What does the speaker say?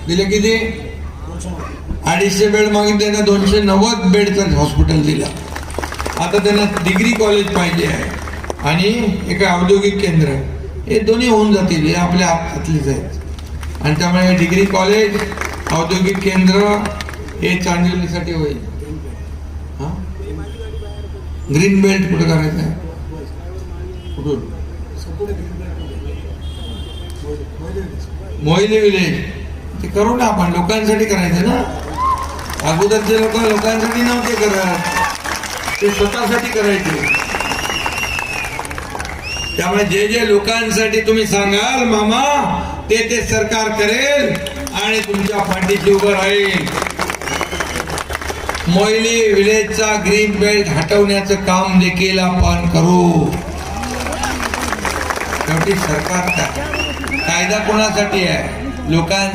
दिले किती? 250 बेड मागितले ना, 290 बेडचं हॉस्पिटल दिलं. आता त्यांना डिग्री कॉलेज पाहिजे आहे आणि एक औद्योगिक केंद्र, हे दोन्ही होऊन जातील. हे आपल्या हातातलीच आहेत. आणि त्यामुळे डिग्री कॉलेज, औद्योगिक केंद्र हे चांदिवलीसाठी होईल. हा, ग्रीन बेल्ट कुठं करायचं आहे? कुठून? मोहिले विलेज ते करू ना आपण. लोकांसाठी करायचं ना. अगोदरचे लोक लोकांसाठी नव्हते करत, ते स्वतःसाठी करायचे. त्यामुळे जे जे लोकांसाठी तुम्ही सांगाल मामा, ते सरकार करेल आणि तुमच्या पाठीशी उभं राहील. मोहिली विलेजचा ग्रीन बेल्ट हटवण्याचं काम देखील आपण करू. शेवटी सरकारचा कायदा कोणासाठी आहे? लोकांसाठी.